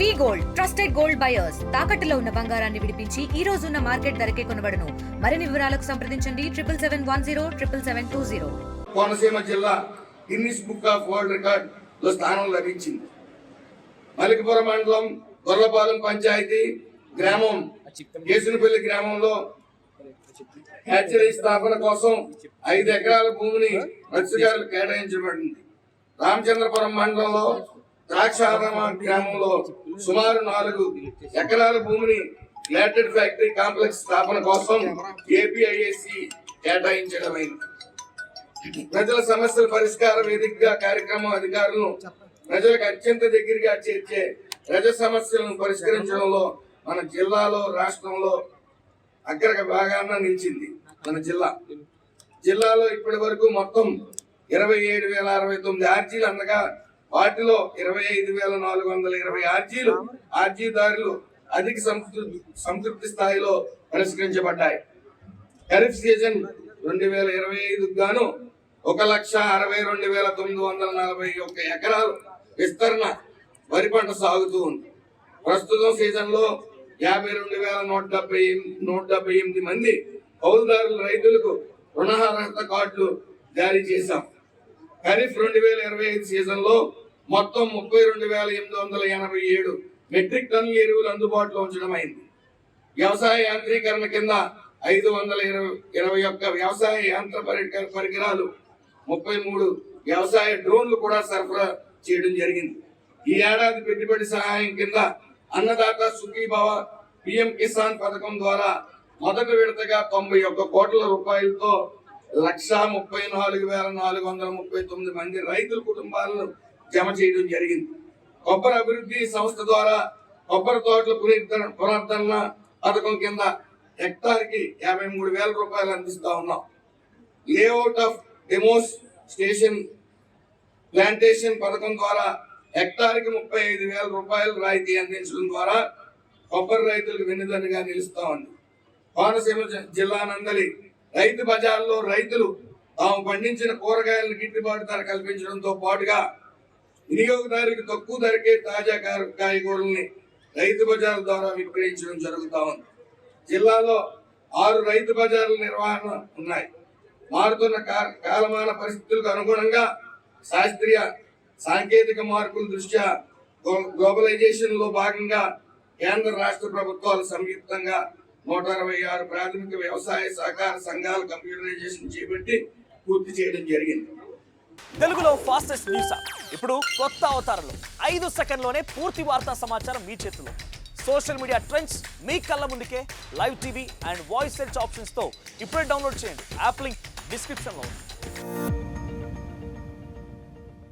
వి gold trusted gold buyers తాకట్టులో ఉన్న బంగారాన్ని విడిపించి ఈ రోజు ఉన్న మార్కెట్ ధరకే కొనబడును. మరిన్ని వివరాలకు సంప్రదించండి 77107720. కోనసీమ జిల్లా Guinness book of world record లో స్థానం లభించింది. మలికిపురం మండలం గొర్లపాలెం పంచాయతీ గ్రామం కేసునపల్లి గ్రామంలో హ్యాచరీ స్థాపన కోసం 5 ఎకరాల భూమిని మత్స్యకారులు కేటాయించబడింది. రామచంద్రపురం మండలంలో ద్రాక్షారామ గ్రామంలో సుమారు 4 ఎకరాల భూమిని గ్లాటెడ్ ఫ్యాక్టరీ కాంప్లెక్స్ స్థాపన కోసం ఏపీఐఏసి కేటాయించడమైంది. ప్రజల సమస్యల పరిష్కార వేదికగా కార్యక్రమం అధికారులను ప్రజలకు అత్యంత దగ్గరగా చేర్చే ప్రజా సమస్యలను పరిష్కరించడంలో మన జిల్లాలో రాష్ట్రంలో అగ్ర భాగాన నిలిచింది. మన జిల్లాలో ఇప్పటి వరకు మొత్తం 27,069 ఆర్జీలు అందగా వాటిలో 25,420 ఆర్జీదారులు అధిక సంతృప్తి స్థాయిలో పరిష్కరించబడ్డాయి. ఖరీఫ్ సీజన్ 2025 గాను 1,62,941 ఎకరాలు విస్తరణ వరి పంట సాగుతూ ఉంది. ప్రస్తుతం సీజన్ లో 52,178 మంది కౌలుదారుల రైతులకు రుణార్హత కార్డులు జారీ చేశాం. ఖరీఫ్ 2025 సీజన్ లో మొత్తం 32,887 మెట్రిక్ టన్నుల ఎరువులు అందుబాటులో ఉంచడం అయింది. వ్యవసాయ యాంత్రీకరణ కింద 521 వ్యవసాయ యంత్ర పరికరాలు, 33 వ్యవసాయ డ్రోన్లు కూడా సరఫరా చేయడం జరిగింది. ఈ ఏడాది పెట్టుబడి సహాయం కింద అన్నదాత సుఖీభవ పిఎం కిసాన్ పథకం ద్వారా మొదటి విడతగా 91 కోట్ల రూపాయలతో 1,34,439 మంది రైతుల కుటుంబాలను జమ చేయడం జరిగింది. కొబ్బరి అభివృద్ధి సంస్థ ద్వారా కొబ్బరి తోటల పునరుద్ధరణ పథకం కింద హెక్టార్కి 53,000 రూపాయలు అందిస్తా ఉన్నాం. Layout of demos station plantation పథకం ద్వారా హెక్టార్కి 35,000 రూపాయలు రాయితీ అందించడం ద్వారా కొబ్బరి రైతులకు వెన్నుదన్నుగా నిలుస్తా ఉంది. కోనసీమ జిల్లా నందలి రైతు బజార్లో రైతులు తాము పండించిన కూరగాయలను గిట్టుబాటు ధర కల్పించడంతో పాటుగా వినియోగదారులకు తక్కువ ధరకే తాజా కాయగూరల్ని రైతు బజార్ ద్వారా విక్రయించడం జరుగుతూ ఉంది. జిల్లాలో 6 రైతు బజార్ల నిర్వహణ ఉన్నాయి. మారుతున్న కాలమాన పరిస్థితులకు అనుగుణంగా శాస్త్రీయ సాంకేతిక మార్పుల దృష్ట్యా గ్లోబలైజేషన్ లో భాగంగా కేంద్ర రాష్ట్ర ప్రభుత్వాలు సంయుక్తంగా 126 ప్రాథమిక వ్యవసాయ సహకార సంఘాల కంప్యూటరైజేషన్ చేపట్టి పూర్తి చేయడం జరిగింది. తెలుగులో ఫాస్టెస్ట్ న్యూస్ ఇప్పుడు కొత్త అవతారంలో 5 సెకండ్లోనే పూర్తి వార్తా సమాచారం మీ చేతిలో. సోషల్ మీడియా ట్రెండ్స్ మీ కళ్ళ ముందుకే live TV and voice search options తో ఇప్పుడే డౌన్లోడ్ చేయండి. యాప్ లింక్ డిస్క్రిప్షన్ లో ఉంది.